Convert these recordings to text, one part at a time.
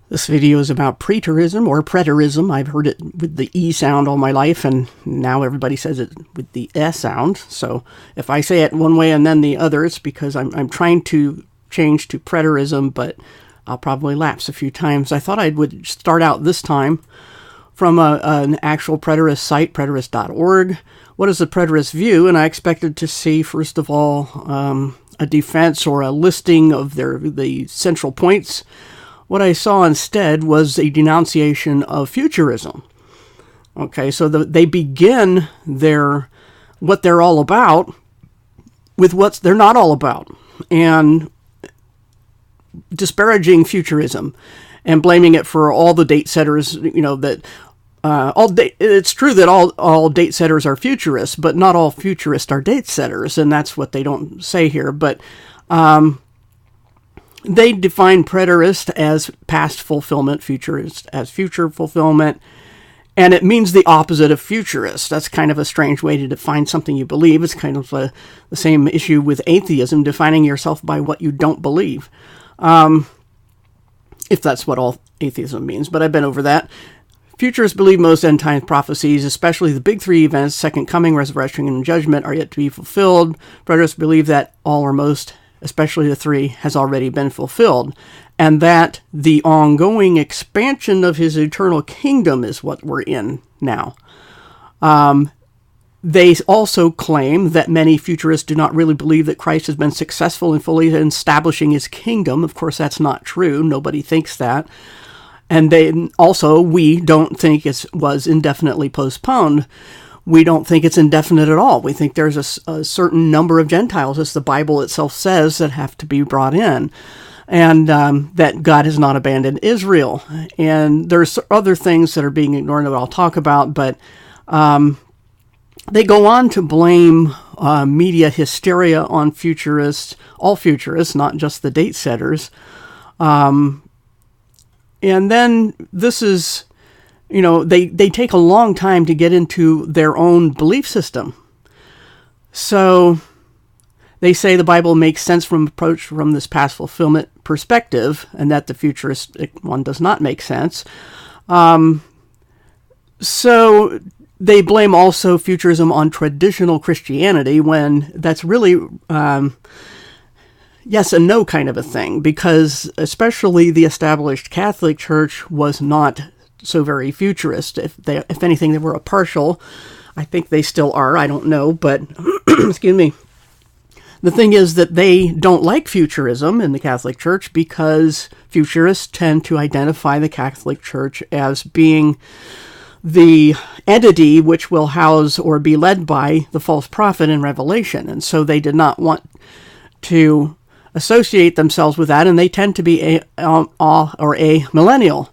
This video is about preterism or preterism. I've heard it with the E sound all my life, and now everybody says it with the S sound. So if I say it one way and then the other, it's because I'm trying to change to preterism, but I'll probably lapse a few times. I thought I would start out this time from an actual preterist site, preterist.org. What is the preterist view? And I expected to see, first of all, a defense or a listing of the central points. What I saw instead was a denunciation of futurism. Okay, so they begin what they're all about with what they're not all about, and disparaging futurism and blaming it for all the date setters. It's true that all date setters are futurists, but not all futurists are date setters, and that's what they don't say here. But they define preterist as past fulfillment, futurist as future fulfillment, and it means the opposite of futurist. That's kind of a strange way to define something you believe. It's kind of the same issue with atheism, defining yourself by what you don't believe, if that's what all atheism means, but I've been over that. Futurists believe most end times prophecies, especially the big three events, second coming, resurrection, and judgment, are yet to be fulfilled. Preterists believe that all or most, especially the three, has already been fulfilled, and that the ongoing expansion of his eternal kingdom is what we're in now. They also claim that many futurists do not really believe that Christ has been successful in fully establishing his kingdom. Of course, that's not true. Nobody thinks that. And we don't think it was indefinitely postponed. We don't think it's indefinite at all. We think there's a certain number of Gentiles, as the Bible itself says, that have to be brought in, and that God has not abandoned Israel. And there's other things that are being ignored that I'll talk about, but they go on to blame media hysteria on futurists, all futurists, not just the date setters. And then this is, they take a long time to get into their own belief system. So they say the Bible makes sense from approach from this past fulfillment perspective, and that the futurist one does not make sense. So they blame also futurism on traditional Christianity, when that's really yes and no kind of a thing, because especially the established Catholic Church was not so very futurist. If anything, they were a partial. I think they still are. I don't know, but excuse me. The thing is that they don't like futurism in the Catholic Church, because futurists tend to identify the Catholic Church as being the entity which will house or be led by the false prophet in Revelation. And so they did not want to associate themselves with that, and they tend to be a millennial,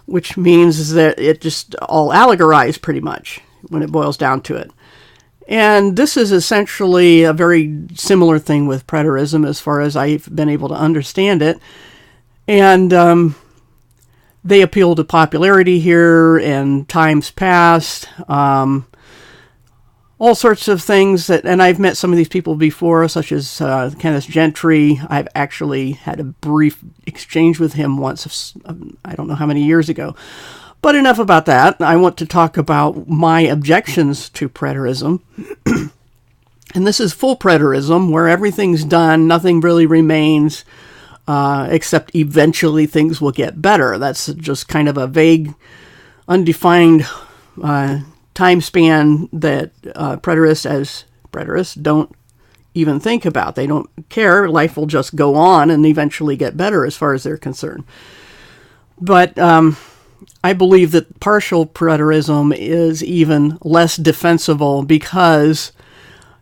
which means that it just all allegorized pretty much when it boils down to it. And this is essentially a very similar thing with preterism as far as I've been able to understand it. And they appeal to popularity here and times past, all sorts of things and I've met some of these people before, such as Kenneth Gentry. I've actually had a brief exchange with him once, I don't know how many years ago. But enough about that. I want to talk about my objections to preterism. And this is full preterism, where everything's done, nothing really remains, except eventually things will get better. That's just kind of a vague, undefined time span that preterists don't even think about. They don't care. Life will just go on and eventually get better as far as they're concerned. But I believe that partial preterism is even less defensible, because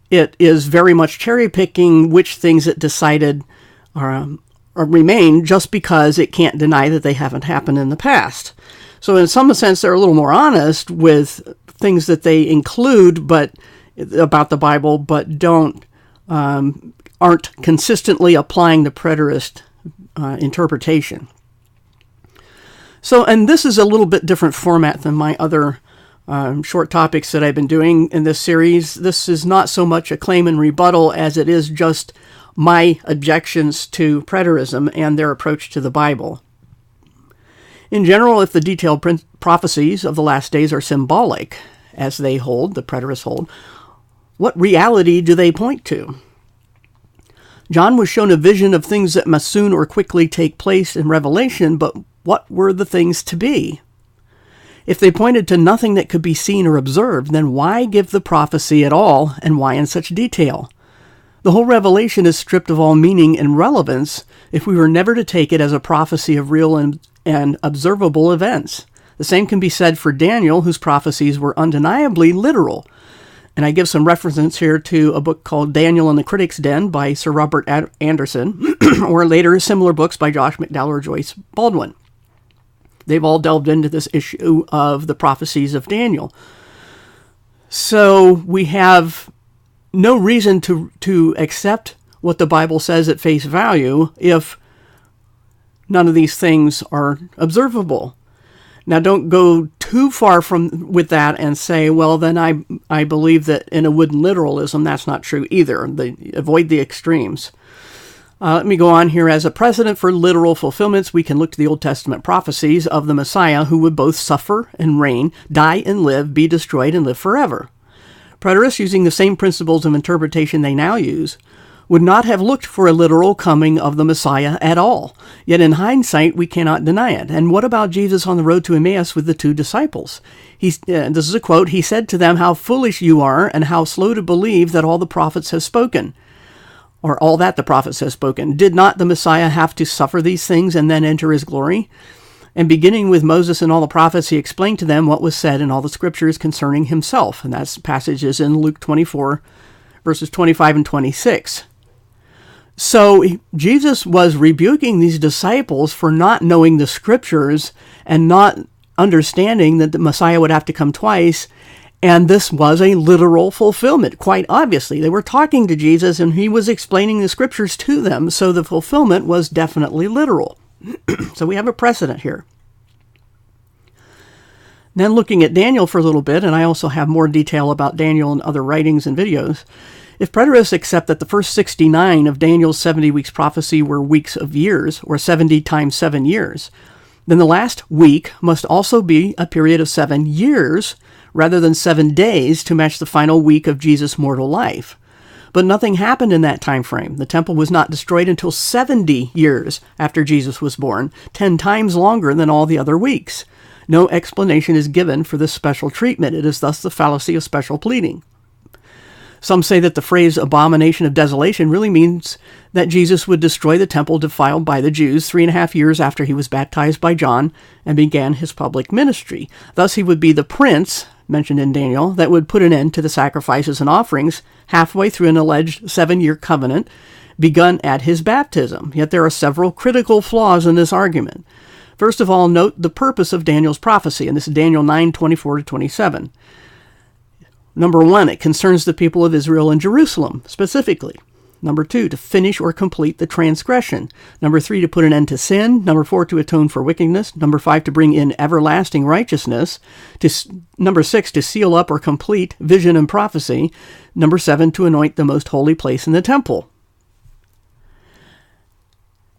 it is very much cherry-picking which things it decided or remain, just because it can't deny that they haven't happened in the past. So in some sense, they're a little more honest with things that they include but about the Bible, but aren't consistently applying the preterist interpretation. So, and this is a little bit different format than my other short topics that I've been doing in this series. This is not so much a claim and rebuttal as it is just my objections to preterism and their approach to the Bible. In general, if the detailed prophecies of the last days are symbolic, as they hold, the preterists hold, what reality do they point to? John was shown a vision of things that must soon or quickly take place in Revelation, but what were the things to be? If they pointed to nothing that could be seen or observed, then why give the prophecy at all, and why in such detail? The whole Revelation is stripped of all meaning and relevance if we were never to take it as a prophecy of real and observable events. The same can be said for Daniel, whose prophecies were undeniably literal. And I give some reference here to a book called Daniel and the Critic's Den by Sir Robert Anderson, or later similar books by Josh McDowell or Joyce Baldwin. They've all delved into this issue of the prophecies of Daniel. So we have no reason to accept what the Bible says at face value if none of these things are observable. Now, don't go too far with that and say, well, then I believe that in a wooden literalism, that's not true either. Avoid the extremes. Let me go on here. As a precedent for literal fulfillments, we can look to the Old Testament prophecies of the Messiah, who would both suffer and reign, die and live, be destroyed and live forever. Preterists, using the same principles of interpretation they now use, would not have looked for a literal coming of the Messiah at all. Yet in hindsight, we cannot deny it. And what about Jesus on the road to Emmaus with the two disciples? This is a quote, "He said to them, 'How foolish you are, and how slow to believe that all the prophets have spoken,' or all that the prophets have spoken. Did not the Messiah have to suffer these things and then enter his glory?" And beginning with Moses and all the prophets, he explained to them what was said in all the scriptures concerning himself. And that passage is in Luke 24, verses 25 and 26. So Jesus was rebuking these disciples for not knowing the scriptures and not understanding that the Messiah would have to come twice. And this was a literal fulfillment, quite obviously. They were talking to Jesus and he was explaining the scriptures to them. So the fulfillment was definitely literal. So we have a precedent here. Then looking at Daniel for a little bit, and I also have more detail about Daniel in other writings and videos. If preterists accept that the first 69 of Daniel's 70 weeks prophecy were weeks of years, or 70 times 7 years, then the last week must also be a period of 7 years, rather than 7 days to match the final week of Jesus' mortal life. But nothing happened in that time frame. The temple was not destroyed until 70 years after Jesus was born, 10 times longer than all the other weeks. No explanation is given for this special treatment. It is thus the fallacy of special pleading. Some say that the phrase abomination of desolation really means that Jesus would destroy the temple defiled by the Jews 3.5 years after he was baptized by John and began his public ministry. Thus he would be the prince, mentioned in Daniel, that would put an end to the sacrifices and offerings halfway through an alleged 7-year covenant begun at his baptism. Yet there are several critical flaws in this argument. First of all, note the purpose of Daniel's prophecy, and this is Daniel 9:24-27. Number 1, it concerns the people of Israel and Jerusalem, specifically. Number 2, to finish or complete the transgression. Number 3, to put an end to sin. Number 4, to atone for wickedness. Number 5, to bring in everlasting righteousness. Number 6, to seal up or complete vision and prophecy. Number 7, to anoint the most holy place in the temple.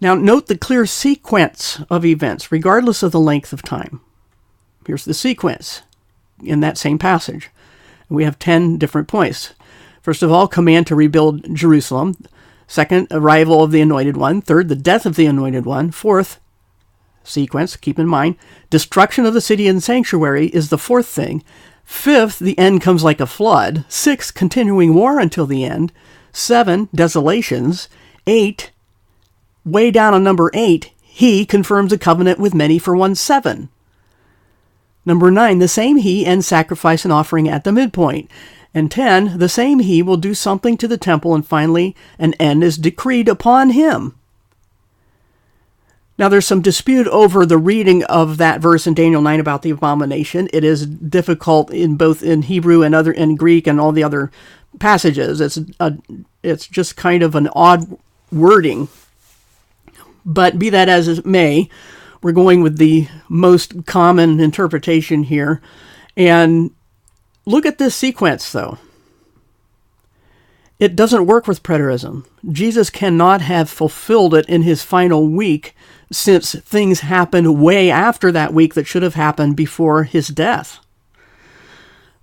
Now, note the clear sequence of events, regardless of the length of time. Here's the sequence in that same passage. We have 10 different points. First of all, command to rebuild Jerusalem. Second, arrival of the Anointed One. Third, the death of the Anointed One. Fourth, sequence, keep in mind, destruction of the city and sanctuary is the fourth thing. Fifth, the end comes like a flood. 6, continuing war until the end. 7, desolations. 8, way down on number 8, he confirms a covenant with many for 1/7. Number 9, the same he ends sacrifice and offering at the midpoint. And 10, the same he will do something to the temple, and finally an end is decreed upon him. Now there's some dispute over the reading of that verse in Daniel 9 about the abomination. It is difficult in both in Hebrew and in Greek and all the other passages. It's just kind of an odd wording. But be that as it may, we're going with the most common interpretation here. And look at this sequence, though. It doesn't work with preterism. Jesus cannot have fulfilled it in his final week since things happened way after that week that should have happened before his death.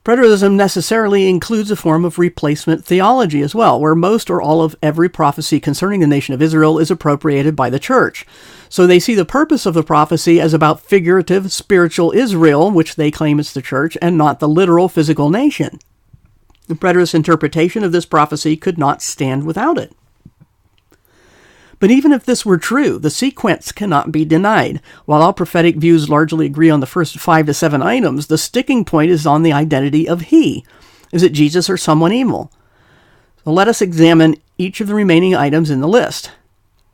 Preterism necessarily includes a form of replacement theology as well, where most or all of every prophecy concerning the nation of Israel is appropriated by the church. So they see the purpose of the prophecy as about figurative, spiritual Israel, which they claim is the church, and not the literal physical nation. The preterist interpretation of this prophecy could not stand without it. But even if this were true, the sequence cannot be denied. While all prophetic views largely agree on the first 5 to 7 items, the sticking point is on the identity of he. Is it Jesus or someone evil? So let us examine each of the remaining items in the list.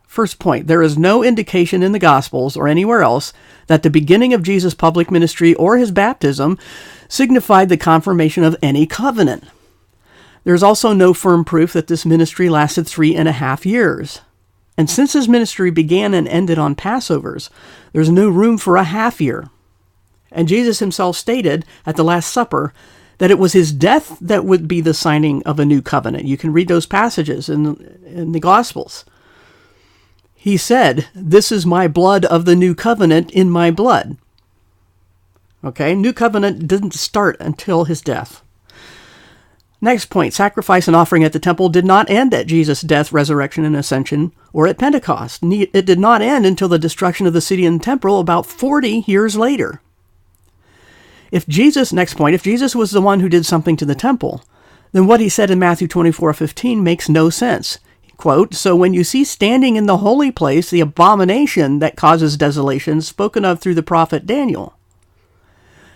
First point, there is no indication in the Gospels or anywhere else that the beginning of Jesus' public ministry or his baptism signified the confirmation of any covenant. There is also no firm proof that this ministry lasted 3.5 years. And since his ministry began and ended on Passovers, there's no room for a half year. And Jesus himself stated at the Last Supper that it was his death that would be the signing of a new covenant. You can read those passages in the Gospels. He said, "This is my blood of the new covenant in my blood." Okay, new covenant didn't start until his death. Next point, sacrifice and offering at the temple did not end at Jesus' death, resurrection, and ascension, or at Pentecost. It did not end until the destruction of the city and temple about 40 years later. Next point, if Jesus was the one who did something to the temple, then what he said in Matthew 24:15 makes no sense. Quote, "So when you see standing in the holy place the abomination that causes desolation spoken of through the prophet Daniel."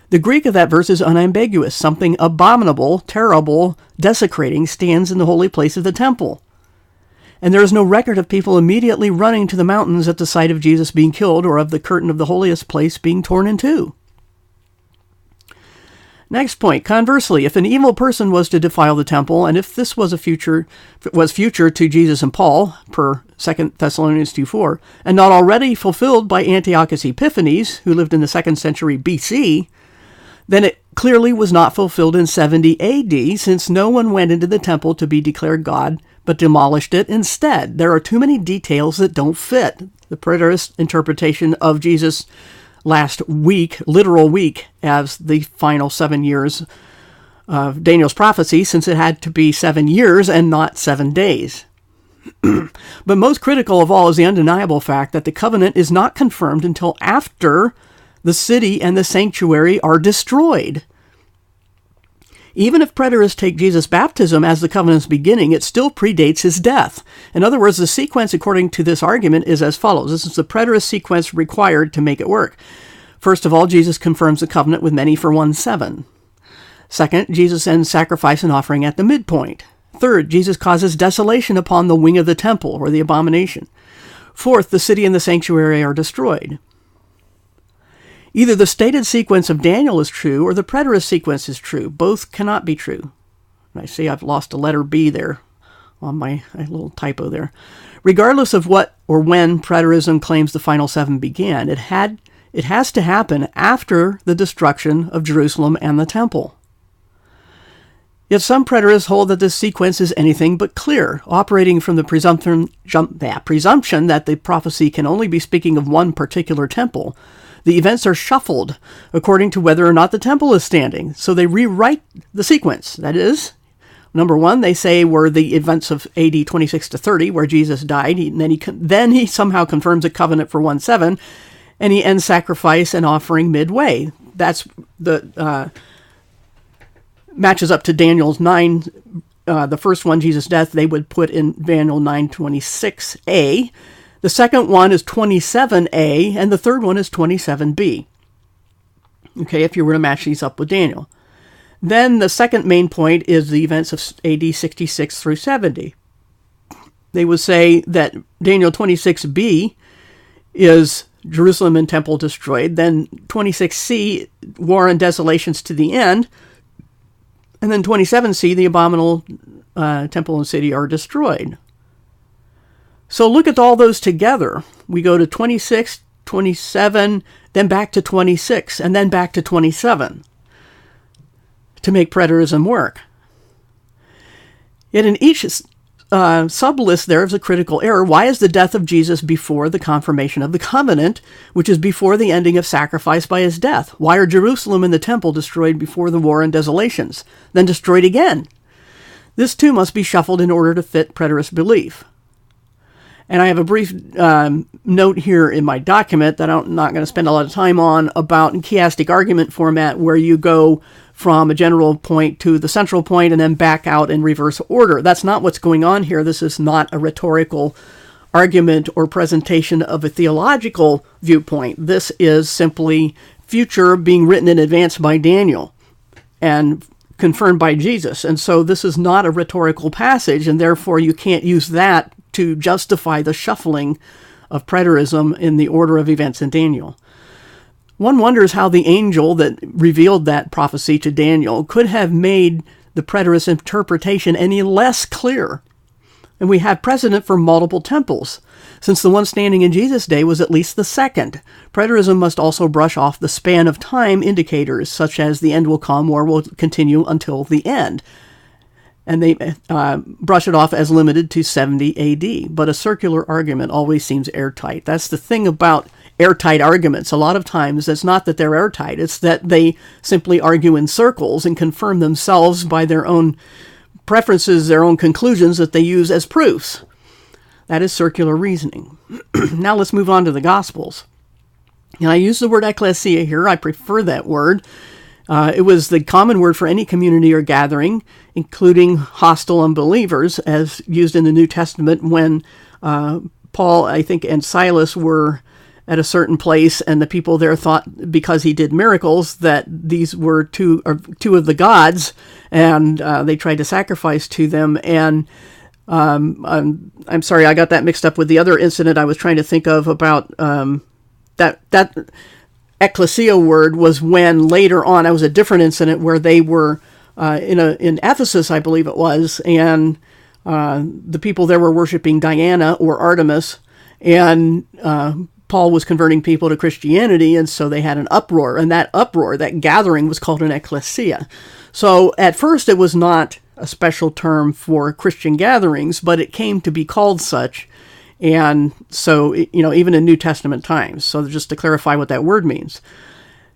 The Greek of that verse is unambiguous. Something abominable, terrible, desecrating stands in the holy place of the temple. And there is no record of people immediately running to the mountains at the sight of Jesus being killed or of the curtain of the holiest place being torn in two. Next point, conversely, if an evil person was to defile the temple, and if this was future to Jesus and Paul, per 2 Thessalonians 2:4, and not already fulfilled by Antiochus Epiphanes, who lived in the 2nd century BC, then it clearly was not fulfilled in 70 AD, since no one went into the temple to be declared God, but demolished it instead. There are too many details that don't fit the preterist interpretation of Jesus' last week, literal week, as the final 7 years of Daniel's prophecy, since it had to be 7 years and not 7 days. But most critical of all is the undeniable fact that the covenant is not confirmed until after the city and the sanctuary are destroyed. Even if preterists take Jesus' baptism as the covenant's beginning, it still predates his death. In other words, the sequence according to this argument is as follows. This is the preterist sequence required to make it work. First of all, Jesus confirms the covenant with many for 1:7. Second, Jesus ends sacrifice and offering at the midpoint. Third, Jesus causes desolation upon the wing of the temple, or the abomination. Fourth, the city and the sanctuary are destroyed. Either the stated sequence of Daniel is true or the preterist sequence is true. Both cannot be true. And I see I've lost a letter B there on my little typo there. Regardless of what or when preterism claims the final 7 began, it has to happen after the destruction of Jerusalem and the temple. Yet some preterists hold that this sequence is anything but clear, operating from the presumption that the prophecy can only be speaking of one particular temple. The events are shuffled according to whether or not the temple is standing. So they rewrite the sequence. That is, number 1, they say were the events of AD 26 to 30, where Jesus died. Then he somehow confirms a covenant for 1:7, and he ends sacrifice and offering midway. That's the matches up to Daniel's 9. The first one, Jesus' death, they would put in Daniel 9:26a. The second one is 27a, and the third one is 27b. Okay, if you were to match these up with Daniel. Then the second main point is the events of AD 66 through 70. They would say that Daniel 26b is Jerusalem and temple destroyed. Then 26c, war and desolations to the end. And then 27c, the abominable temple and city are destroyed. So look at all those together. We go to 26, 27, then back to 26, and then back to 27 to make preterism work. Yet in each sub-list there is a critical error. Why is the death of Jesus before the confirmation of the covenant, which is before the ending of sacrifice by his death? Why are Jerusalem and the temple destroyed before the war and desolations, then destroyed again? This too must be shuffled in order to fit preterist belief. And I have a brief note here in my document that I'm not going to spend a lot of time on about chiastic argument format, where you go from a general point to the central point and then back out in reverse order. That's not what's going on here. This is not a rhetorical argument or presentation of a theological viewpoint. This is simply future being written in advance by Daniel and confirmed by Jesus. And so this is not a rhetorical passage, and therefore you can't use that to justify the shuffling of preterism in the order of events in Daniel. One wonders how the angel that revealed that prophecy to Daniel could have made the preterist interpretation any less clear. And we have precedent for multiple temples, since the one standing in Jesus' day was at least the second. Preterism must also brush off the span of time indicators, such as the end will come or will continue until the end. And they brush it off as limited to 70 AD. But a circular argument always seems airtight. That's the thing about airtight arguments. A lot of times it's not that they're airtight, it's that they simply argue in circles and confirm themselves by their own preferences, their own conclusions that they use as proofs. That is circular reasoning. Now let's move on to the Gospels. And I use the word ecclesia here. I prefer that word. It was the common word for any community or gathering, including hostile unbelievers, as used in the New Testament when Paul, I think, and Silas were at a certain place, and the people there thought, because he did miracles, that these were two of the gods, and they tried to sacrifice to them. And I'm sorry, I got that mixed up with the other incident I was trying to think of about that ecclesia word was when later on, it was a different incident where they were in Ephesus, I believe it was, and the people there were worshiping Diana or Artemis, and Paul was converting people to Christianity, and so they had an uproar, and that uproar, that gathering, was called an ecclesia. So at first it was not a special term for Christian gatherings, but it came to be called such, and so, even in New Testament times. So just to clarify what that word means.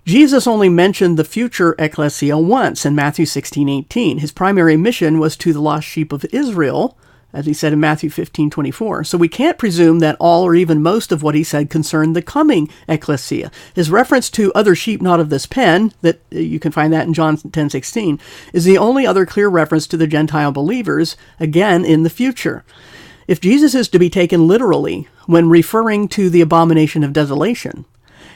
Jesus only mentioned the future ecclesia once in Matthew 16:18. His primary mission was to the lost sheep of Israel, as he said in Matthew 15:24. So we can't presume that all or even most of what he said concerned the coming ecclesia. His reference to other sheep not of this pen, that you can find that in John 10:16, is the only other clear reference to the Gentile believers, again in the future. If Jesus is to be taken literally when referring to the abomination of desolation,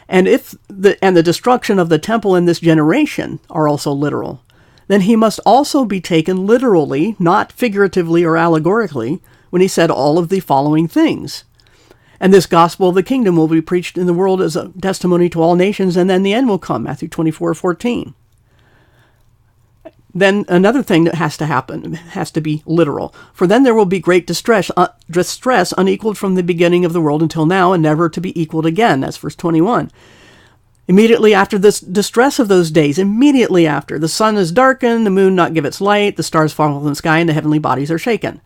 and the destruction of the temple in this generation are also literal, then he must also be taken literally, not figuratively or allegorically, when he said all of the following things. And this gospel of the kingdom will be preached in the world as a testimony to all nations, and then the end will come, Matthew 24:14. Then another thing that has to happen, has to be literal. For then there will be great distress unequaled from the beginning of the world until now, and never to be equaled again. That's verse 21. Immediately after this distress of those days, immediately after, the sun is darkened, the moon not give its light, the stars fall from the sky, and the heavenly bodies are shaken.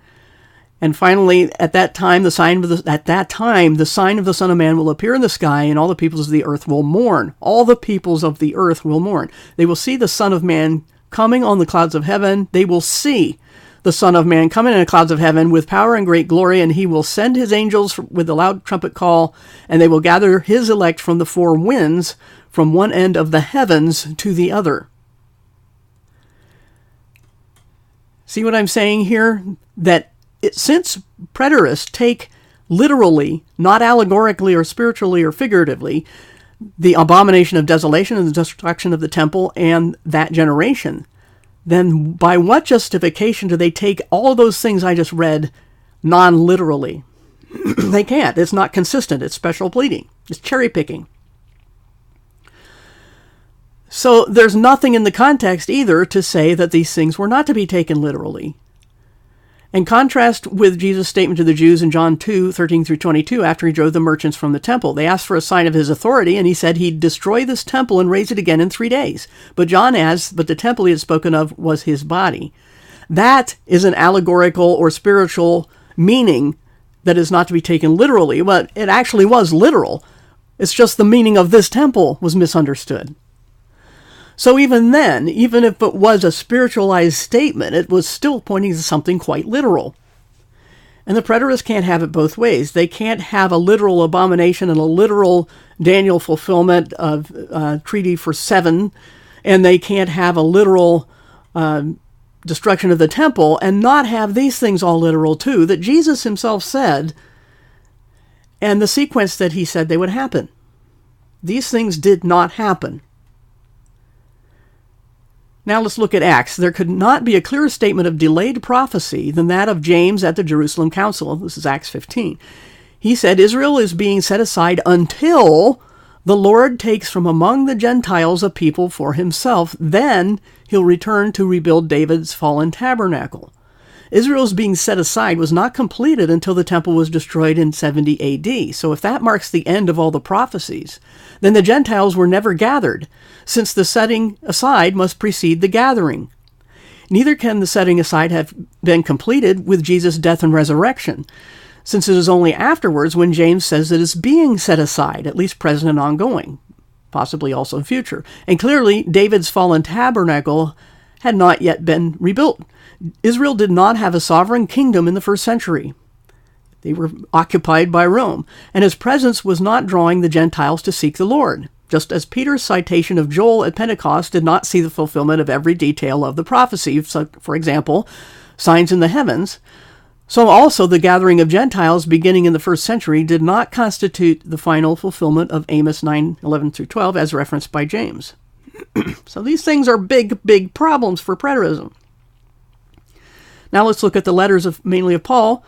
And finally, at that time, the sign of the Son of Man will appear in the sky, and all the peoples of the earth will mourn. All the peoples of the earth will mourn. They will see the Son of Man coming on the clouds of heaven. They will see the Son of Man coming in the clouds of heaven with power and great glory, and he will send his angels with a loud trumpet call, and they will gather his elect from the four winds, from one end of the heavens to the other. See what I'm saying here? That since preterists take literally, not allegorically or spiritually or figuratively, the abomination of desolation and the destruction of the temple and that generation, then by what justification do they take all those things I just read non-literally? They can't. It's not consistent. It's special pleading. It's cherry picking. So there's nothing in the context either to say that these things were not to be taken literally. In contrast with Jesus' statement to the Jews in John 2:13-22, after he drove the merchants from the temple, they asked for a sign of his authority, and he said he'd destroy this temple and raise it again in 3 days. But John adds, but the temple he had spoken of was his body. That is an allegorical or spiritual meaning that is not to be taken literally, but it actually was literal. It's just the meaning of this temple was misunderstood. So even then, even if it was a spiritualized statement, it was still pointing to something quite literal. And the preterists can't have it both ways. They can't have a literal abomination and a literal Daniel fulfillment of Treaty for 7, and they can't have a literal destruction of the temple and not have these things all literal too, that Jesus himself said, and the sequence that he said they would happen. These things did not happen. Now let's look at Acts. There could not be a clearer statement of delayed prophecy than that of James at the Jerusalem Council. This is Acts 15. He said, Israel is being set aside until the Lord takes from among the Gentiles a people for himself. Then he'll return to rebuild David's fallen tabernacle. Israel's being set aside was not completed until the temple was destroyed in 70 AD. So if that marks the end of all the prophecies, then the Gentiles were never gathered, since the setting aside must precede the gathering. Neither can the setting aside have been completed with Jesus' death and resurrection, since it is only afterwards when James says it is being set aside, at least present and ongoing, possibly also future. And clearly, David's fallen tabernacle had not yet been rebuilt. Israel did not have a sovereign kingdom in the first century. They were occupied by Rome, and his presence was not drawing the Gentiles to seek the Lord, just as Peter's citation of Joel at Pentecost did not see the fulfillment of every detail of the prophecy, for example, signs in the heavens. So also the gathering of Gentiles beginning in the first century did not constitute the final fulfillment of Amos 9:11-12 as referenced by James. So these things are big, big problems for preterism. Now let's look at the letters mainly of Paul,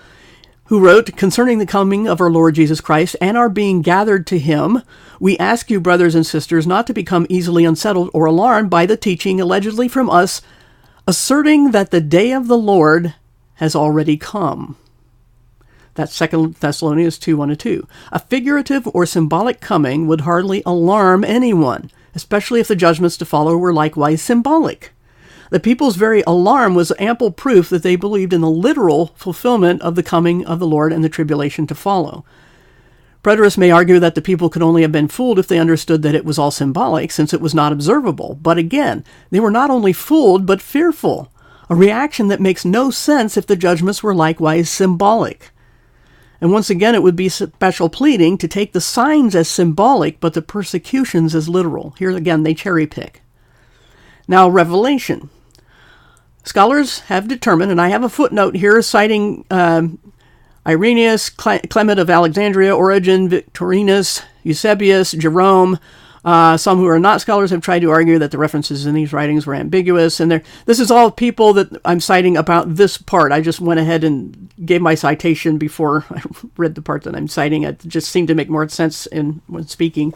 who wrote, concerning the coming of our Lord Jesus Christ and our being gathered to him, we ask you, brothers and sisters, not to become easily unsettled or alarmed by the teaching allegedly from us, asserting that the day of the Lord has already come. That's 2 Thessalonians 2:1-2. A figurative or symbolic coming would hardly alarm anyone, especially if the judgments to follow were likewise symbolic. The people's very alarm was ample proof that they believed in the literal fulfillment of the coming of the Lord and the tribulation to follow. Preterists may argue that the people could only have been fooled if they understood that it was all symbolic, since it was not observable. But again, they were not only fooled, but fearful, a reaction that makes no sense if the judgments were likewise symbolic. And once again, it would be special pleading to take the signs as symbolic, but the persecutions as literal. Here again, they cherry pick. Now, Revelation. Scholars have determined, and I have a footnote here citing Irenaeus, Clement of Alexandria, Origen, Victorinus, Eusebius, Jerome. Some who are not scholars have tried to argue that the references in these writings were ambiguous. And this is all people that I'm citing about this part. I just went ahead and gave my citation before I read the part that I'm citing. It just seemed to make more sense when speaking.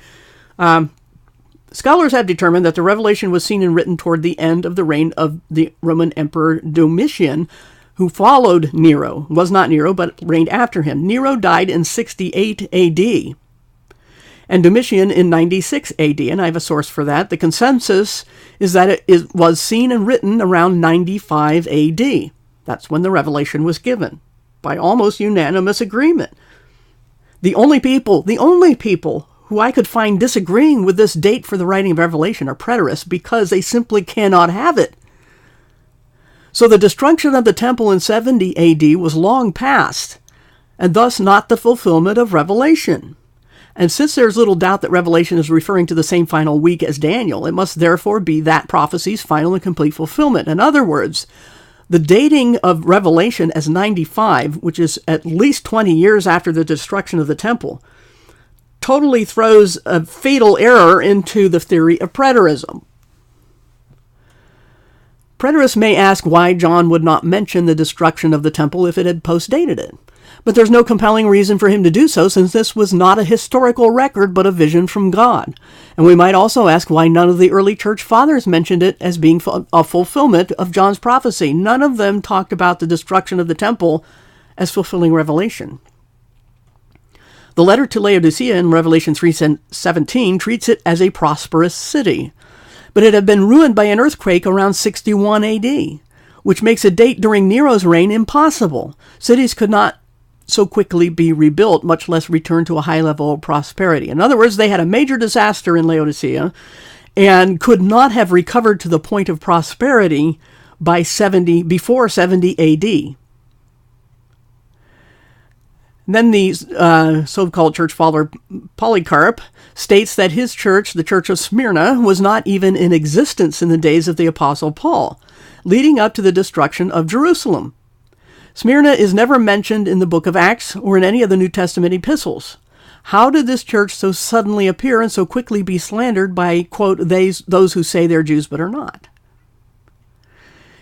Scholars have determined that the revelation was seen and written toward the end of the reign of the Roman Emperor Domitian, who followed Nero. Was not Nero, but reigned after him. Nero died in 68 AD, and Domitian in 96 AD, and I have a source for that. The consensus is that it was seen and written around 95 AD. That's when the revelation was given, by almost unanimous agreement. The only people who I could find disagreeing with this date for the writing of Revelation are preterists, because they simply cannot have it. So the destruction of the temple in 70 AD was long past, and thus not the fulfillment of Revelation. And since there's little doubt that Revelation is referring to the same final week as Daniel, it must therefore be that prophecy's final and complete fulfillment. In other words, the dating of Revelation as 95, which is at least 20 years after the destruction of the temple, totally throws a fatal error into the theory of preterism. Preterists may ask why John would not mention the destruction of the temple if it had post-dated it. But there's no compelling reason for him to do so, since this was not a historical record, but a vision from God. And we might also ask why none of the early church fathers mentioned it as being a fulfillment of John's prophecy. None of them talked about the destruction of the temple as fulfilling Revelation. The letter to Laodicea in Revelation 3:17 treats it as a prosperous city, but it had been ruined by an earthquake around 61 AD. which makes a date during Nero's reign impossible. Cities could not so quickly be rebuilt, much less return to a high level of prosperity. In other words, they had a major disaster in Laodicea and could not have recovered to the point of prosperity before 70 AD. Then the so-called church father Polycarp states that his church, the Church of Smyrna, was not even in existence in the days of the Apostle Paul, leading up to the destruction of Jerusalem. Smyrna is never mentioned in the book of Acts or in any of the New Testament epistles. How did this church so suddenly appear and so quickly be slandered by, quote, those who say they're Jews but are not?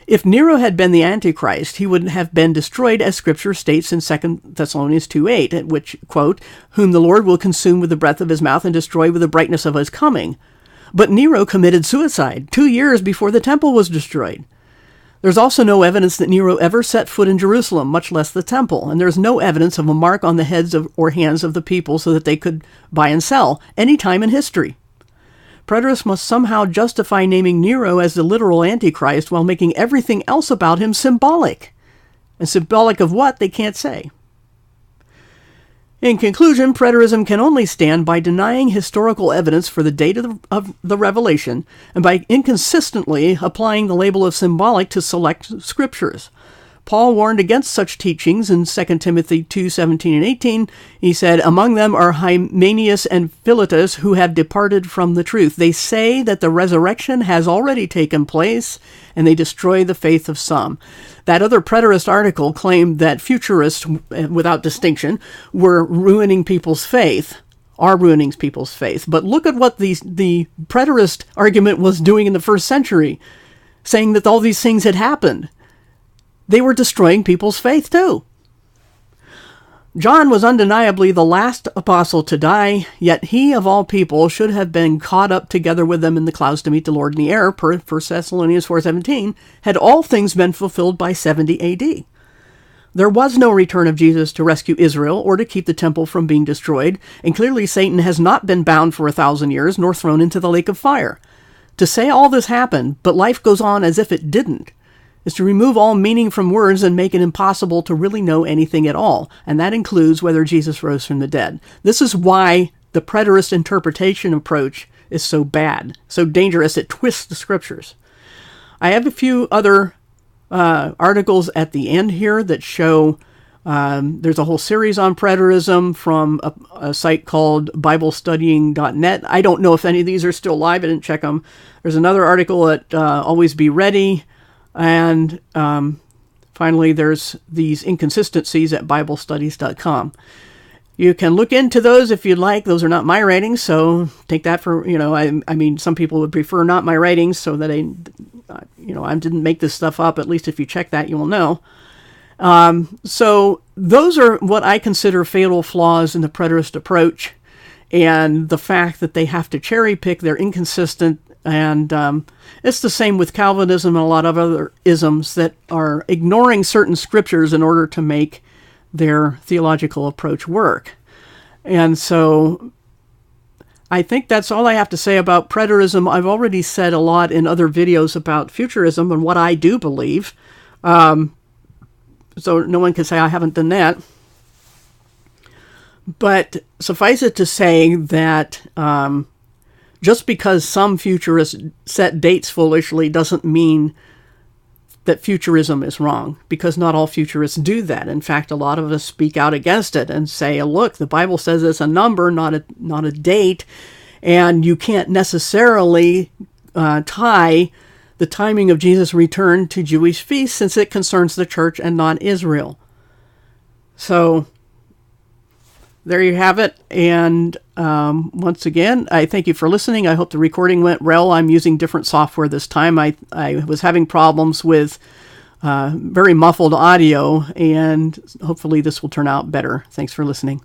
If Nero had been the Antichrist, he would have been destroyed, as Scripture states in 2 Thessalonians 2:8, at which, quote, whom the Lord will consume with the breath of his mouth and destroy with the brightness of his coming. But Nero committed suicide 2 years before the temple was destroyed. There's also no evidence that Nero ever set foot in Jerusalem, much less the temple, and there's no evidence of a mark on the heads or hands of the people so that they could buy and sell any time in history. Preterists must somehow justify naming Nero as the literal Antichrist while making everything else about him symbolic. And symbolic of what, they can't say. In conclusion, preterism can only stand by denying historical evidence for the date of the revelation and by inconsistently applying the label of symbolic to select scriptures. Paul warned against such teachings in 2 Timothy 2:17 and 18. He said, among them are Hymenaeus and Philetus, who have departed from the truth. They say that the resurrection has already taken place, and they destroy the faith of some. That other preterist article claimed that futurists, without distinction, were ruining people's faith, are ruining people's faith. But look at what the preterist argument was doing in the first century, saying that all these things had happened. They were destroying people's faith too. John was undeniably the last apostle to die, yet he, of all people, should have been caught up together with them in the clouds to meet the Lord in the air, per 1 Thessalonians 4:17, had all things been fulfilled by 70 AD. There was no return of Jesus to rescue Israel or to keep the temple from being destroyed, and clearly Satan has not been bound for 1,000 years nor thrown into the lake of fire. To say all this happened, but life goes on as if it didn't, is to remove all meaning from words and make it impossible to really know anything at all, and that includes whether Jesus rose from the dead. This is why the preterist interpretation approach is so bad, so dangerous. It twists the scriptures. I have a few other articles at the end here that show there's a whole series on preterism from a site called BibleStudying.net. I don't know if any of these are still live. I didn't check them. There's another article at Always Be Ready. And finally, there's these inconsistencies at BibleStudies.com. You can look into those if you'd like. Those are not my writings, so take that for, I mean, some people would prefer not my writings so that I didn't make this stuff up. At least if you check that, you will know. So those are what I consider fatal flaws in the preterist approach, and the fact that they have to cherry pick, they're inconsistent. And it's the same with Calvinism and a lot of other isms that are ignoring certain scriptures in order to make their theological approach work. And so I think that's all I have to say about preterism. I've already said a lot in other videos about futurism and what I do believe. So no one can say I haven't done that. But suffice it to say that just because some futurists set dates foolishly doesn't mean that futurism is wrong, because not all futurists do that. In fact, a lot of us speak out against it and say, look, the Bible says it's a number, not a date, and you can't necessarily tie the timing of Jesus' return to Jewish feasts since it concerns the church and not Israel. So there you have it. And once again, I thank you for listening. I hope the recording went well. I'm using different software this time. I was having problems with very muffled audio, and hopefully this will turn out better. Thanks for listening.